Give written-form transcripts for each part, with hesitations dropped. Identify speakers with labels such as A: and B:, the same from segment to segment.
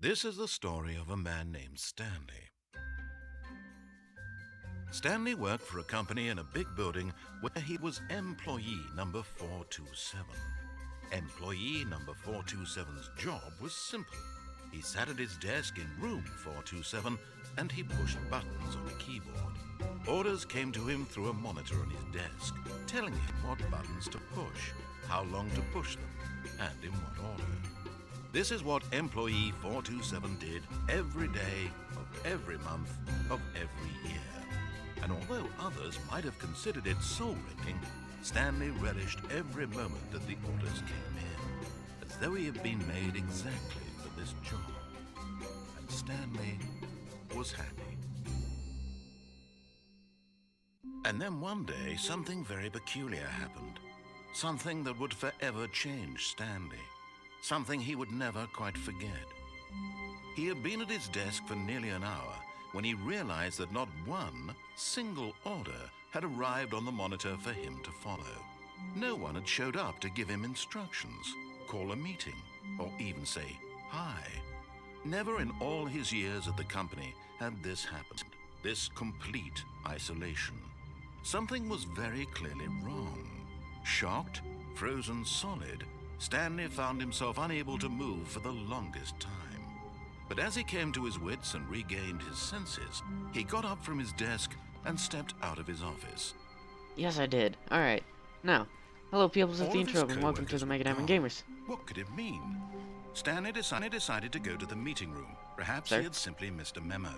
A: This is the story of a man named Stanley. Stanley worked for a company in a big building where he was employee number 427. Employee number 427's job was simple. He sat at his desk in room 427 and he pushed buttons on a keyboard. Orders came to him through a monitor on his desk, telling him what buttons to push, how long to push them, and in what order. This is what employee 427 did every day of every month of every year. And although others might have considered it soul-wrenching, Stanley relished every moment that the orders came in, as though he had been made exactly for this job. And Stanley was happy. And then one day, something very peculiar happened. Something that would forever change Stanley. Something he would never quite forget. He had been at his desk for nearly an hour when he realized that not one single order had arrived on the monitor for him to follow. No one had showed up to give him instructions, call a meeting, or even say hi. Never in all his years at the company had this happened, this complete isolation. Something was very clearly wrong. Shocked, frozen solid, Stanley found himself unable to move for the longest time. But as he came to his wits and regained his senses, he got up from his desk and stepped out of his office.
B: Yes, I did. Alright. Now, hello peoples of
A: All
B: the
A: of his
B: intro, and welcome to
A: co-workers
B: the
A: were
B: Mega Diamond
A: gone.
B: Gamers.
A: What could it mean? Stanley decided to go to the meeting room. Perhaps
B: Sir?
A: he had simply missed a memo.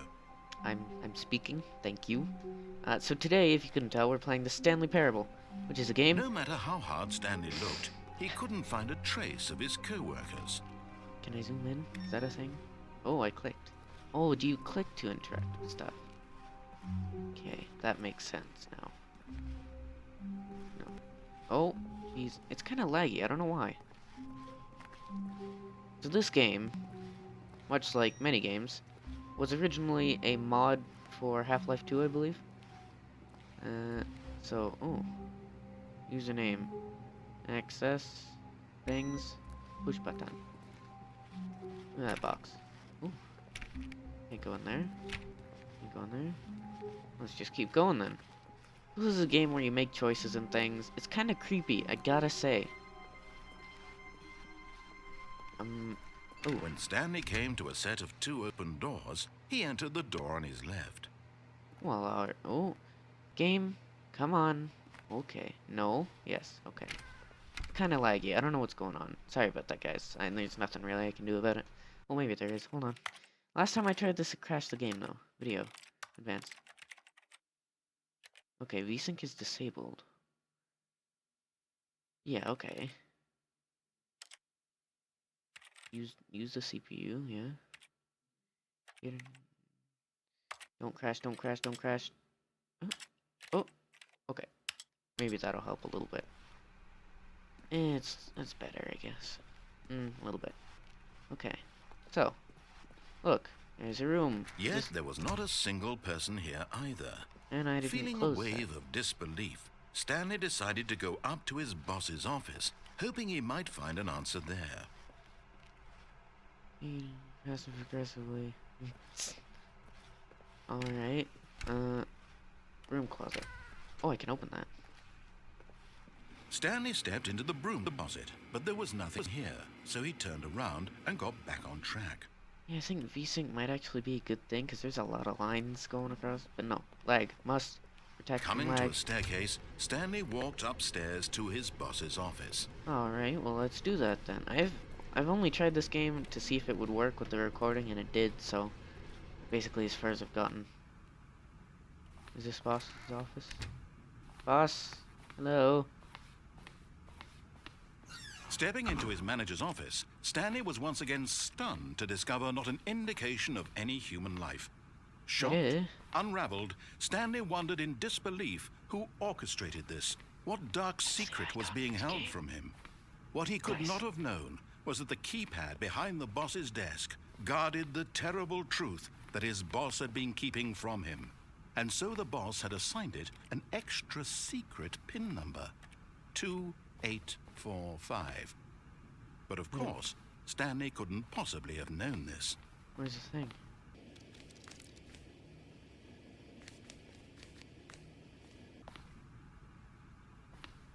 B: I'm speaking, thank you. So today, if you couldn't tell, we're playing the Stanley Parable, which is a game...
A: No matter how hard Stanley looked, he couldn't find a trace of his co-workers.
B: Can I zoom in? Is that a thing? Oh, I clicked. Oh, do you click to interact with stuff? Okay, that makes sense now. No. Oh, jeez. It's kind of laggy, I don't know why. So this game, much like many games, was originally a mod for Half-Life 2, I believe. Oh. Username. Access. Things. Push button. Look at that box. Ooh. Can't go in there. Can't go in there. Let's just keep going then. This is a game where you make choices and things. It's kind of creepy, I gotta say. Oh.
A: When Stanley came to a set of two open doors, he entered the door on his left.
B: Well, oh. Game. Come on. Okay. No. Yes. Okay. Kind of laggy. I don't know what's going on. Sorry about that, guys. There's nothing really I can do about it. Well, maybe there is. Hold on. Last time I tried this, it crashed the game, though. Video. Advanced. Okay, VSync is disabled. Yeah, okay. Use the CPU, yeah. Don't crash, don't crash, don't crash. Oh, okay. Maybe that'll help a little bit. It's better, I guess. A little bit. Okay. So, look, there's a room.
A: Yet there was not a single person here either.
B: And I didn't
A: Feeling a
B: close
A: wave
B: that.
A: of disbelief, Stanley decided to go up to his boss's office, hoping he might find an answer there.
B: Passive aggressively. Alright. Room closet. Oh, I can open that.
A: Stanley stepped into the broom closet, but there was nothing here, so he turned around and got back on track.
B: Yeah, I think VSync might actually be a good thing, because there's a lot of lines going across. But no, lag. Must protect from
A: Coming to
B: lag.
A: a staircase, Stanley walked upstairs to his boss's office.
B: Alright, well let's do that then. I've only tried this game to see if it would work with the recording, and it did, so basically as far as I've gotten. Is this boss's office? Boss? Hello?
A: Stepping into his manager's office, Stanley was once again stunned to discover not an indication of any human life. Shocked,
B: Yeah.
A: unraveled, Stanley wondered in disbelief who orchestrated this. What dark secret was being held from him? What he could not have known was that the keypad behind the boss's desk guarded the terrible truth that his boss had been keeping from him. And so the boss had assigned it an extra secret PIN number, 2845. But of course, Stanley couldn't possibly have known this.
B: Where's the thing?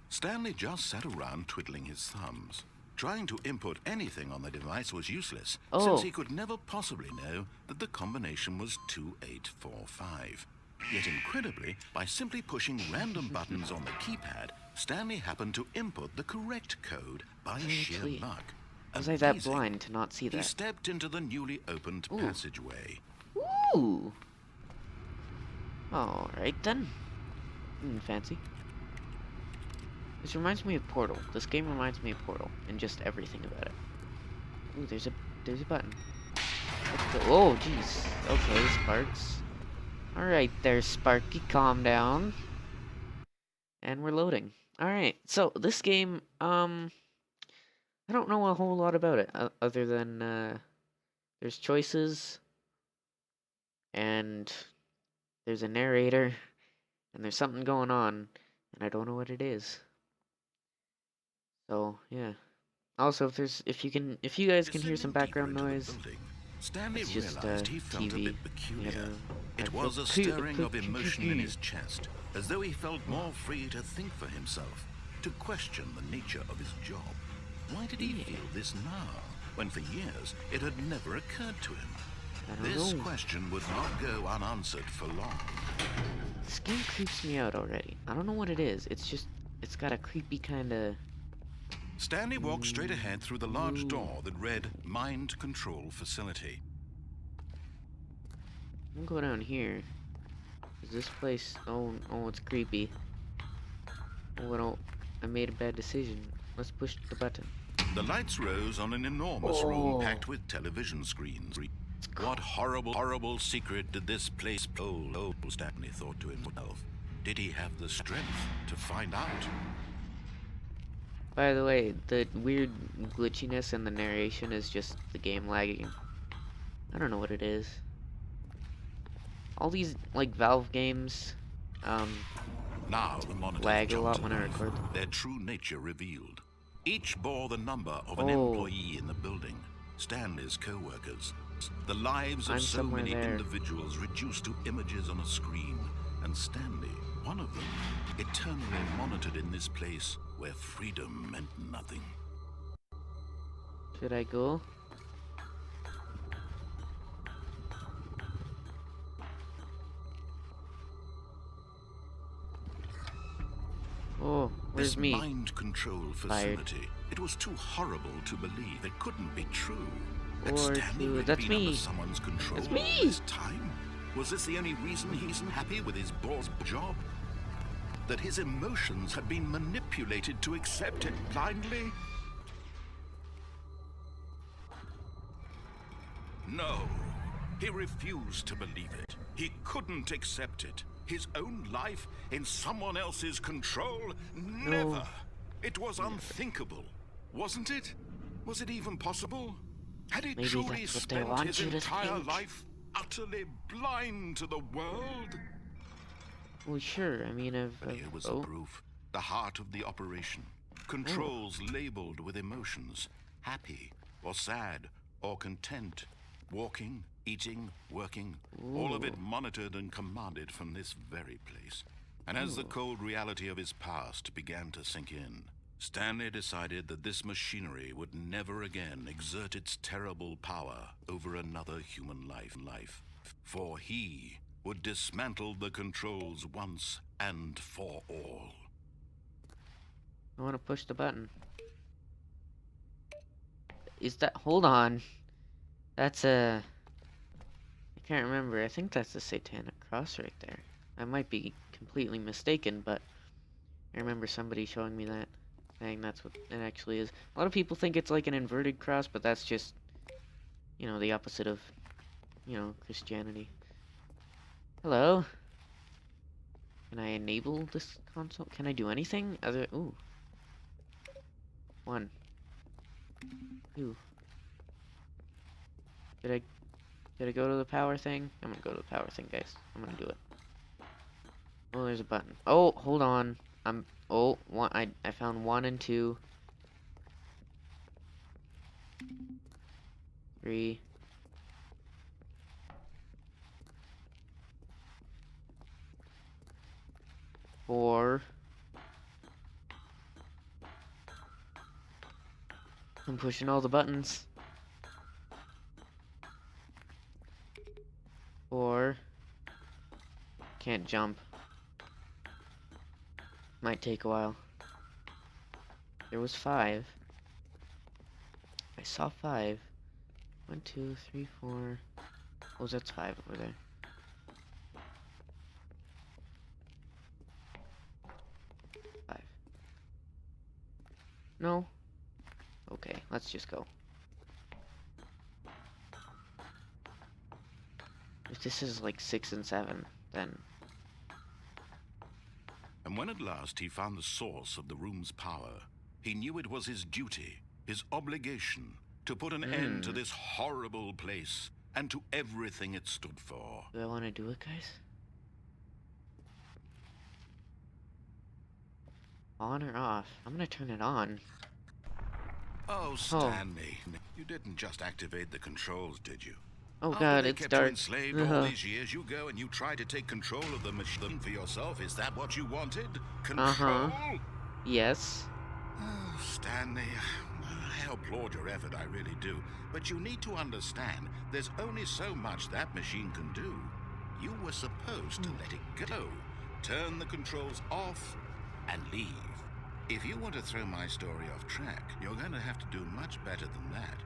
A: Stanley just sat around twiddling his thumbs. Trying to input anything on the device was useless, since he could never possibly know that the combination was 2845. Yet incredibly, by simply pushing random buttons on the keypad, Stanley happened to input the correct code by sheer luck.
B: Was I that blind to not see that?
A: He stepped into the newly opened passageway.
B: Ooh! Alright then. Fancy. This reminds me of Portal. This game reminds me of Portal, and just everything about it. Ooh, there's a button. Oh, jeez. Okay, Sparks. Alright there, Sparky, calm down. And we're loading. Alright, so this game, I don't know a whole lot about it, other than, there's choices, and there's a narrator, and there's something going on, and I don't know what it is. So, yeah. Also, if you guys can hear some background noise,
A: Stanley
B: it's just
A: realized he felt
B: TV.
A: a bit peculiar. It was a stirring of emotion in his chest, as though he felt more free to think for himself, to question the nature of his job. Why did he feel this now, when for years it had never occurred to him? This question would not go unanswered for long.
B: This game creeps me out already. I don't know what it is. It's got a creepy kind of...
A: Stanley walked straight ahead through the large door that read Mind Control Facility.
B: I'm gonna go down here. Is this place... Oh, it's creepy. Oh, I made a bad decision. Let's push the button.
A: The lights rose on an enormous room packed with television screens. What horrible secret did this place hold? Oh, Stanley thought to himself. Did he have the strength to find out?
B: By the way, the weird glitchiness in the narration is just the game lagging. I don't know what it is. All these, like, Valve games,
A: now the monitor
B: lag a lot when I record them.
A: Their true nature revealed. Each bore the number of an employee in the building, Stanley's co-workers. The lives of so many individuals reduced to images on a screen, and Stanley, one of them, eternally monitored in this place where freedom meant nothing.
B: Should I go? Oh, where's me?
A: This mind control facility. It was too horrible to believe. It couldn't be true.
B: That's me.
A: Someone's control
B: That's me.
A: All this time? Was this the only reason he isn't happy with his boss job? That his emotions had been manipulated to accept it blindly? No, he refused to believe it. He couldn't accept it. His own life in someone else's control? Never. It was unthinkable, wasn't it? Was it even possible? Had he truly spent his entire life utterly blind to the world?
B: Well, sure. I mean,
A: Here was the proof. The heart of the operation. Controls labeled with emotions. Happy, or sad, or content. Walking, eating, working. All of it monitored and commanded from this very place. And as the cold reality of his past began to sink in, Stanley decided that this machinery would never again exert its terrible power over another human life. For he would dismantle the controls once and for all.
B: I want to push the button. Is that... Hold on. That's a... I can't remember. I think that's a satanic cross right there. I might be completely mistaken, but I remember somebody showing me that, saying that's what it actually is. A lot of people think it's like an inverted cross, but that's just, you know, the opposite of, you know, Christianity. Hello? Can I enable this console? Can I do anything other... Ooh. 1. 2. Did I go to the power thing? I'm gonna go to the power thing, guys. I'm gonna do it. Oh, there's a button. Oh, hold on. I found 1 and 2. 3. 4. I'm pushing all the buttons. 4. Can't jump. Might take a while. There was 5. I saw 5. 1, 2, 3, 4. Oh, that's 5 over there. 5. No? Okay, let's just go. If this is like 6 and 7, then...
A: And when at last he found the source of the room's power, he knew it was his duty, his obligation, to put an end to this horrible place and to everything it stood for.
B: Do I want to do it, guys? On or off? I'm gonna turn it on.
A: Oh, Stanley, you didn't just activate the controls, did you?
B: Oh
A: After
B: god,
A: they
B: it's
A: kept
B: dark.
A: you enslaved all these years, you go and you try to take control of the machine for yourself. Is that what you wanted? Control?
B: Yes.
A: Oh, Stanley, I applaud your effort, I really do. But you need to understand, there's only so much that machine can do. You were supposed to let it go. Turn the controls off and leave. If you want to throw my story off track, you're going to have to do much better than that.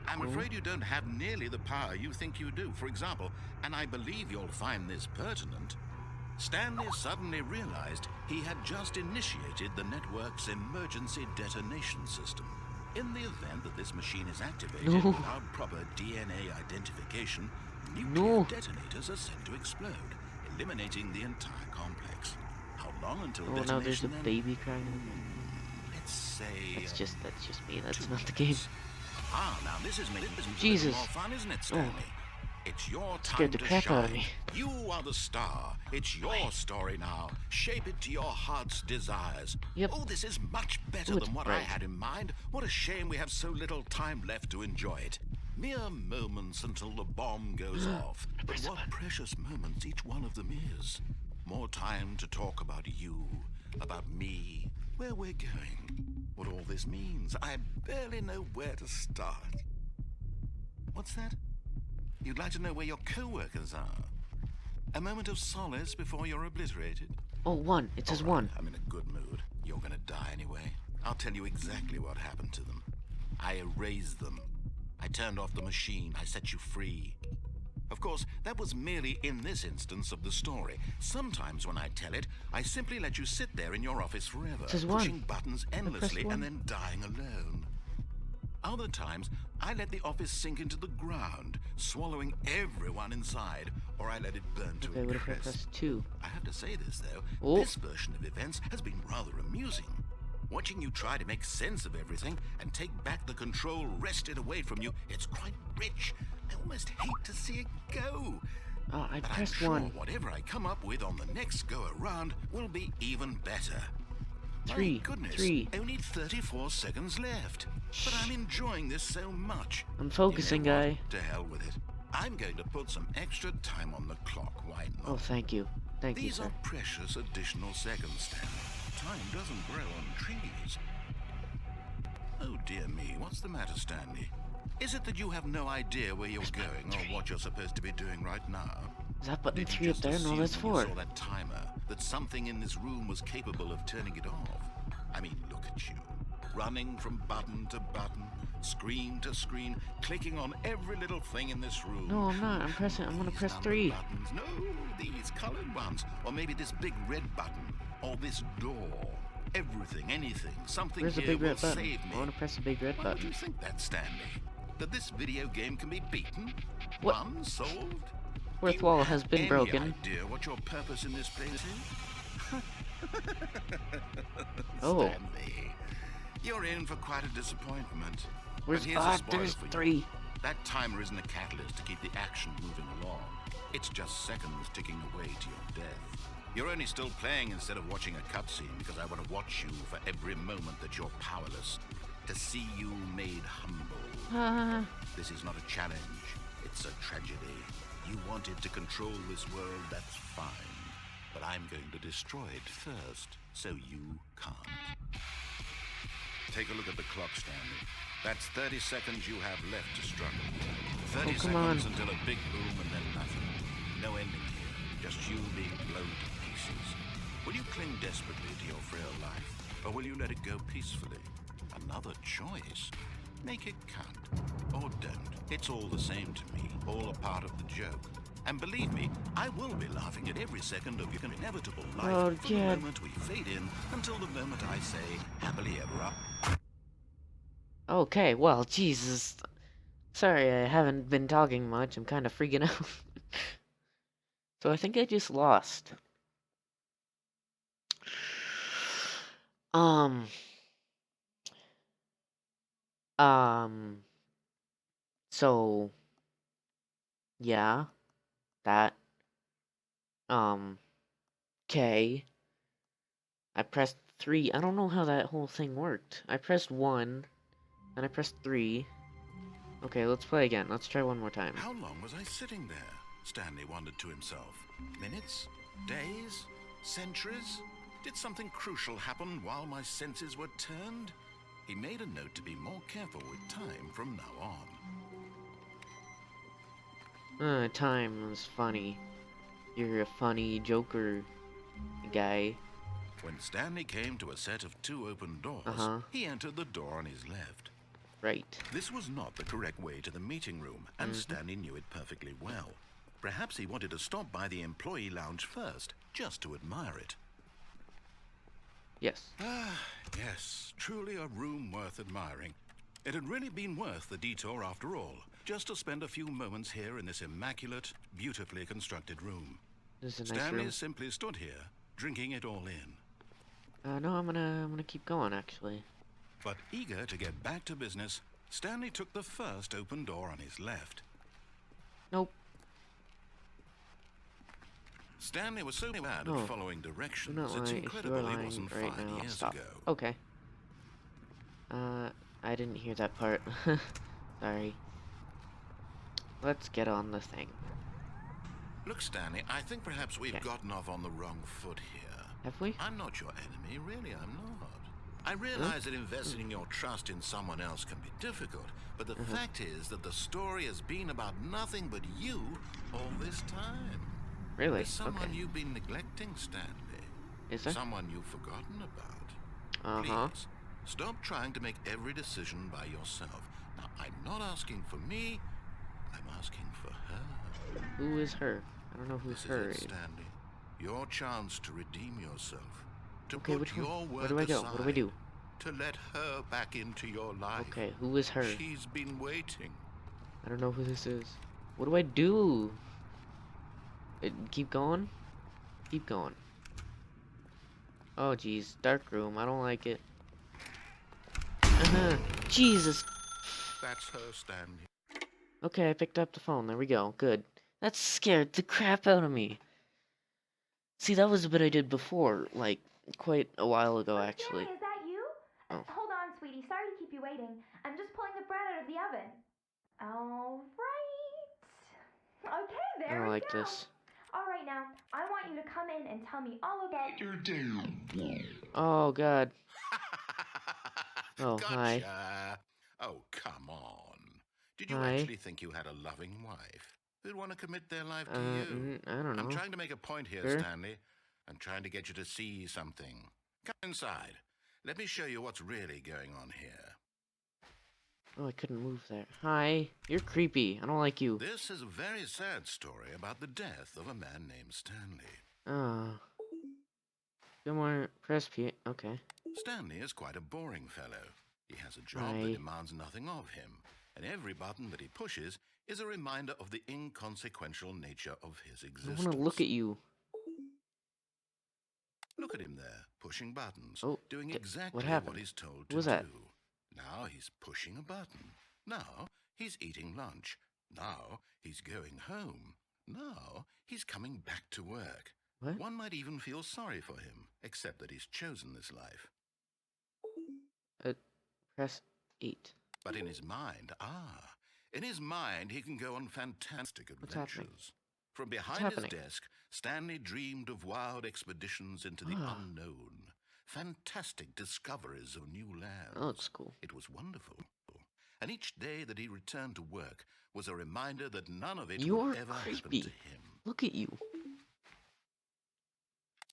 A: I'm afraid you don't have nearly the power you think you do. For example, and I believe you'll find this pertinent, Stanley suddenly realized he had just initiated the network's emergency detonation system. In the event that this machine is activated without proper DNA identification, nuclear detonators are set to explode, eliminating the entire complex. How long until detonation?
B: Oh, now there's a baby crying.
A: Let's say...
B: That's just me. That's not the game.
A: Ah, now this is making this
B: Jesus.
A: more fun, isn't it, Stanley? It's your time
B: Scared the
A: to
B: crap
A: shine.
B: out of me.
A: You are the star. It's your story now. Shape it to your heart's desires.
B: Yep.
A: Oh, this is much better
B: it's
A: than what I
B: bright.
A: had in mind. What a shame we have so little time left to enjoy it. Mere moments until the bomb goes off. But what precious moments each one of them is. More time to talk about you, about me, where we're going, what all this means. I barely know where to start. What's that? You'd like to know where your co-workers are? A moment of solace before you're obliterated?
B: Oh, 1. It says
A: All right,
B: 1.
A: I'm in a good mood. You're gonna die anyway. I'll tell you exactly what happened to them. I erased them. I turned off the machine. I set you free. Of course, that was merely in this instance of the story. Sometimes when I tell it, I simply let you sit there in your office forever,
B: Says
A: pushing
B: 1.
A: buttons endlessly and then dying alone. Other times, I let the office sink into the ground, swallowing everyone inside, or I let it burn to
B: Okay,
A: a
B: what if I
A: crisp.
B: press 2?
A: I have to say this, though.
B: Oh.
A: This version of events has been rather amusing. Watching you try to make sense of everything and take back the control wrested away from you, it's quite rich. I almost hate to see it go.
B: Oh, I
A: But I'm
B: pressed
A: sure
B: 1.
A: whatever I come up with on the next go-around will be even better.
B: 3.
A: My goodness,
B: 3.
A: only 34 seconds left. But I'm enjoying this so much.
B: I'm focusing,
A: You know what?
B: guy.
A: To hell with it. I'm going to put some extra time on the clock. Why not?
B: Oh, thank you. Thank you,
A: These
B: sir.
A: are precious additional seconds, Stanley. Time doesn't grow on trees. Oh, dear me. What's the matter, Stanley? Is it that you have no idea where you're going or what you're supposed to be doing right now?
B: Is that button
A: Did you
B: 3 up
A: just
B: there? No,
A: assume
B: that's
A: when you
B: 4.
A: saw that timer that something in this room was capable of turning it off? I mean, look at you. Running from button to button, screen to screen, clicking on every little thing in this room.
B: No, I'm not. I'm gonna
A: These
B: press
A: numbered
B: 3.
A: Buttons. No, these colored ones. Or maybe this big red button. Or this door. Everything, anything, something
B: Where's the
A: here
B: big
A: will
B: red button?
A: save me.
B: I want to press the big red
A: Why would
B: button.
A: you think that, Stanley? That this video game can be beaten?
B: What?
A: Won? Solved?
B: Fourth
A: Do
B: wall
A: you
B: has
A: have
B: been
A: any
B: broken.
A: idea what your purpose in this place is?
B: Oh.
A: Stanley, you're in for quite a disappointment.
B: Where's
A: But here's a spoiler
B: there's
A: for you.
B: 3.
A: That timer isn't a catalyst to keep the action moving along. It's just seconds ticking away to your death. You're only still playing instead of watching a cutscene because I want to watch you for every moment that you're powerless. To see you made humble. This is not a challenge. It's a tragedy. You wanted to control this world, that's fine. But I'm going to destroy it first, so you can't. Take a look at the clock, Stanley. That's 30 seconds you have left to struggle. 30
B: come on.
A: seconds until a big boom and then nothing. No ending here, just you being blown to pieces. Will you cling desperately to your frail life, or will you let it go peacefully? Another choice. Make it count. Or don't. It's all the same to me, all a part of the joke. And believe me, I will be laughing at every second of your inevitable life
B: Oh,
A: from the
B: God.
A: moment we fade in until the moment I say, happily ever after.
B: Okay, well, Jesus. Sorry, I haven't been talking much. I'm kind of freaking out. So I think I just lost. Um. Um. So. Yeah. That. Okay. I pressed 3. I don't know how that whole thing worked. I pressed 1. Then I pressed 3. Okay, let's play again. Let's try one more time.
A: How long was I sitting there? Stanley wondered to himself. Minutes? Days? Centuries? Did something crucial happen while my senses were turned? He made a note to be more careful with time from now on.
B: Time was funny. You're a funny Joker guy.
A: When Stanley came to a set of 2 open doors,
B: Uh-huh.
A: he entered the door on his left.
B: Right.
A: This was not the correct way to the meeting room, and Stanley knew it perfectly well. Perhaps he wanted to stop by the employee lounge first, just to admire it.
B: Yes.
A: Ah, yes, truly a room worth admiring. It had really been worth the detour after all, just to spend a few moments here in this immaculate, beautifully constructed room.
B: This is a nice
A: Stanley
B: room.
A: simply stood here, drinking it all in.
B: No, I'm gonna keep going, actually.
A: But eager to get back to business, Stanley took the first open door on his left.
B: Nope.
A: Stanley was so bad
B: No.
A: at following directions,
B: You're not
A: it's
B: lying. If you
A: incredible
B: are
A: he
B: lying
A: wasn't
B: right
A: 5
B: now,
A: years
B: stop.
A: ago.
B: Okay. I didn't hear that part. Sorry. Let's get on the thing.
A: Look, Stanley, I think perhaps we've
B: Okay.
A: gotten off on the wrong foot here.
B: Have we?
A: I'm not your enemy, really, I'm not. I realize that investing your trust in someone else can be difficult, but the fact is that the story has been about nothing but you all this time.
B: Really?
A: There's someone
B: Okay.
A: you've been neglecting, Stanley.
B: Is there?
A: Someone you've forgotten about.
B: Uh-huh.
A: Please, stop trying to make every decision by yourself. Now, I'm not asking for me, I'm asking for her.
B: Who is her? I don't know who
A: This
B: her
A: is
B: is.
A: it, Stanley. Your chance to redeem yourself. To
B: Okay,
A: put
B: which one?
A: your
B: Where
A: work
B: do I go?
A: aside.
B: What do I do?
A: To let her back into your life.
B: Okay, who is her?
A: She's been waiting.
B: I don't know who this is. What do I do? Keep going? Keep going. Oh, jeez. Dark room. I don't like it. Jesus.
A: That's her, Stanley.
B: Okay, I picked up the phone. There we go. Good. That scared the crap out of me. See, that was a bit I did before, like, quite a while ago, actually.
C: Stanley, is that you?
B: Oh.
C: Hold on, sweetie. Sorry to keep you waiting. I'm just pulling the bread out of the oven. All right. Okay,
B: I
C: there
B: don't
C: we
B: like
C: go.
B: this.
C: All right, now, I want you to come in and tell me all about your day.
B: Oh, God. Oh,
A: Gotcha.
B: hi.
A: Oh, come on. Did you
B: Hi.
A: actually think you had a loving wife who'd want to commit their life to you?
B: I don't know.
A: I'm trying to make a point here,
B: Sure.
A: Stanley. I'm trying to get you to see something. Come inside. Let me show you what's really going on here.
B: Oh, I couldn't move there. Hi. You're creepy. I don't like you.
A: This is a very sad story about the death of a man named Stanley.
B: Oh. Good morning. Press P. Okay.
A: Stanley is quite a boring fellow. He has a job that
B: Right.
A: demands nothing of him, and every button that he pushes is a reminder of the inconsequential nature of his
B: I
A: existence.
B: want to look at you.
A: Look at him there, pushing buttons,
B: Oh,
A: doing exactly
B: what happened?
A: what he's told
B: What
A: to
B: was that?
A: do. Now he's pushing a button. Now he's eating lunch. Now he's going home. Now he's coming back to work.
B: What?
A: One might even feel sorry for him, except that he's chosen this life.
B: Press 8.
A: But in his mind, in his mind he can go on fantastic
B: What's happening?
A: adventures. From behind his
B: happening?
A: desk, Stanley dreamed of wild expeditions into the unknown, fantastic discoveries of new lands.
B: That looks cool.
A: It was wonderful. And each day that he returned to work was a reminder that none of it
B: You're
A: would ever happen
B: creepy.
A: to him.
B: Look at you.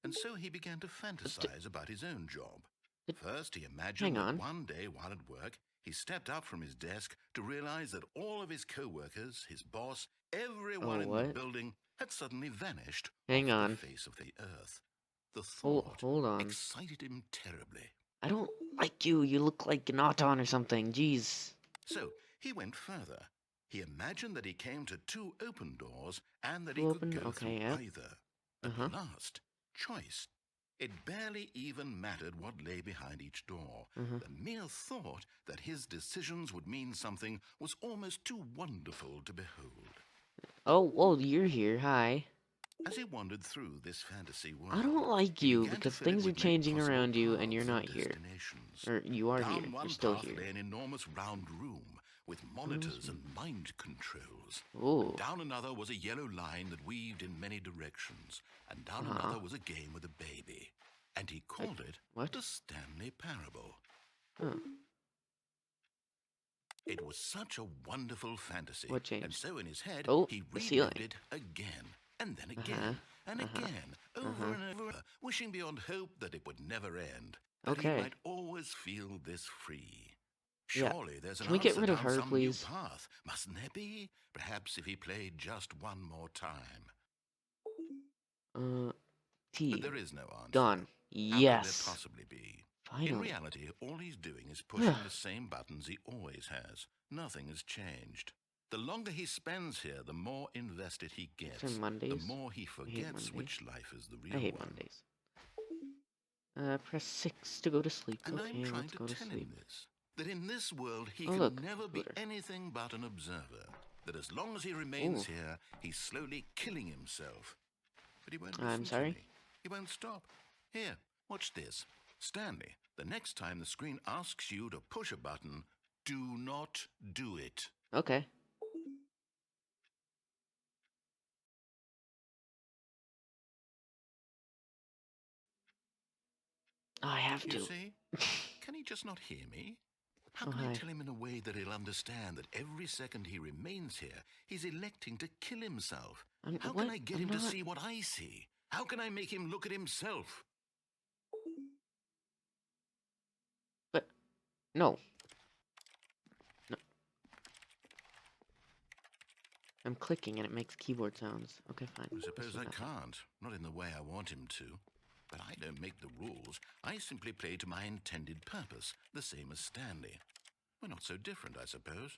A: And so he began to fantasize about his own job. First, he
B: Hang
A: imagined
B: on.
A: that one day while at work, he stepped up from his desk to realize that all of his co-workers, his boss, everyone in the
B: what?
A: building had suddenly vanished
B: Hang
A: off
B: on.
A: the face of the earth. The thought
B: Hold on.
A: excited him terribly.
B: I don't like you. You look like an Auton or something. Jeez.
A: So he went further. He imagined that he came to two open doors and that he
B: Two
A: could
B: open?
A: go
B: Okay,
A: through
B: yep.
A: either. At last, choice. It barely even mattered what lay behind each door. The mere thought that his decisions would mean something was almost too wonderful to behold.
B: Oh, you're here. Hi.
A: As he wandered through this fantasy world,
B: I don't like
A: he
B: you
A: began to
B: because
A: fill it
B: things are
A: with
B: changing
A: possible
B: around you and you're
A: paths
B: not here.
A: destinations.
B: Or you are
A: Down
B: here.
A: one
B: You're still
A: path
B: here.
A: lay an enormous round room with monitors and mind controls.
B: Ooh.
A: Down another was a yellow line that weaved in many directions, and down another was a game with a baby. And he called it
B: what?
A: the Stanley Parable.
B: Huh.
A: It was such a wonderful fantasy.
B: What changed?
A: And so in his head,
B: Oh,
A: he
B: the ceiling.
A: relived it again, and then again, and again, over and over, wishing beyond hope that it would never end, that
B: Okay.
A: he might always feel this free.
B: Yeah.
A: Surely there's an
B: Can we get
A: answer
B: rid of
A: down
B: her,
A: some
B: please?
A: new path, mustn't there be? Perhaps if he played just one more time.
B: T.
A: But there is no answer.
B: Done.
A: How
B: Yes.
A: could there possibly be? In
B: Finally.
A: reality, all he's doing is pushing the same buttons he always has. Nothing has changed. The longer he spends here, the more invested he gets.
B: Except Mondays.
A: The more he forgets
B: Mondays.
A: which life is the real
B: I hate
A: one.
B: Mondays. Press 6 to go to sleep.
A: And
B: Okay,
A: I'm trying
B: let's
A: to
B: go to
A: tell
B: sleep.
A: him this. That in this world he
B: Oh,
A: can
B: look,
A: never be
B: Twitter.
A: anything but an observer. That as long as he remains
B: Ooh.
A: here, he's slowly killing himself. But he won't
B: I'm
A: listen
B: sorry?
A: to me. He won't stop. Here, watch this. Stanley, the next time the screen asks you to push a button, do not do it.
B: Okay. Oh, I have
A: You
B: to.
A: see? Can he just not hear me? How
B: Oh,
A: can I
B: hi.
A: tell him in a way that he'll understand that every second he remains here, he's electing to kill himself? How
B: what?
A: can I get
B: I'm
A: him to
B: not-
A: see what I see? How can I make him look at himself?
B: But no. No. I'm clicking and it makes keyboard sounds. Okay, fine.
A: I suppose I
B: Let's do
A: can't. Not in the way I want him to. But I don't make the rules. I simply play to my intended purpose, the same as Stanley. We're not so different, I suppose.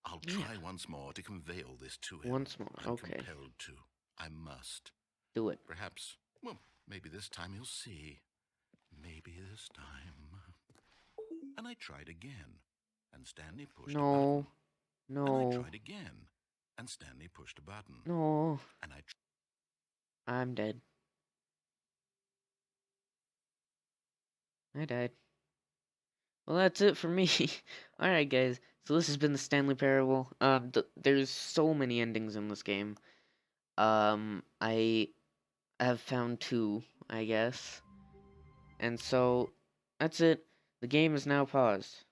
A: I'll try once more to convey all this to him.
B: Once more,
A: I'm
B: okay.
A: compelled to. I must.
B: Do it.
A: Perhaps, well, maybe this time he'll see. Maybe this time. And I tried again. And Stanley pushed a
B: No.
A: button. And I
B: No.
A: tried again. And Stanley pushed a button.
B: No.
A: And
B: I'm dead. I died. Well, that's it for me. Alright, guys. So this has been the Stanley Parable. There's so many endings in this game. I have found 2, I guess. And so, that's it. The game is now paused.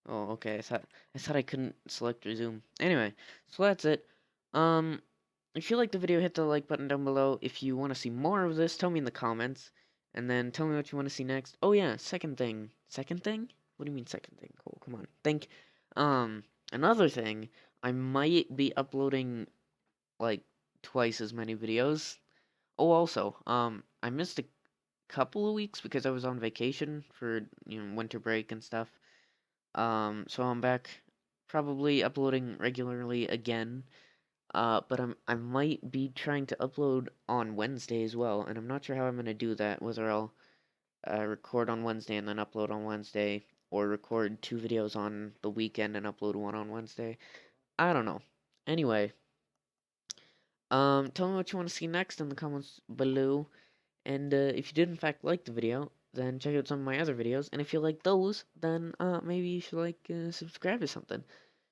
B: Oh, okay. I thought I couldn't select resume. Anyway, so that's it. If you liked the video, hit the like button down below. If you want to see more of this, tell me in the comments. And then tell me what you want to see next. Oh yeah, second thing. Second thing? What do you mean second thing? Cool, come on. Think. Another thing, I might be uploading like twice as many videos. Oh, also, I missed a couple of weeks because I was on vacation for, winter break and stuff. So I'm back, probably uploading regularly again. But I might be trying to upload on Wednesday as well, and I'm not sure how I'm gonna do that. Whether I'll record on Wednesday and then upload on Wednesday, or record 2 videos on the weekend and upload one on Wednesday. I don't know. Anyway, tell me what you want to see next in the comments below. And if you did in fact like the video, then check out some of my other videos. And if you like those, then maybe you should subscribe or something.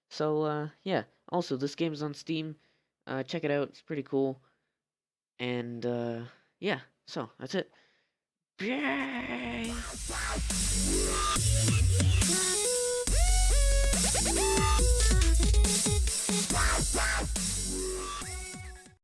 B: So yeah. Also, this game is on Steam. Check it out. It's pretty cool. And yeah, so that's it. Yay!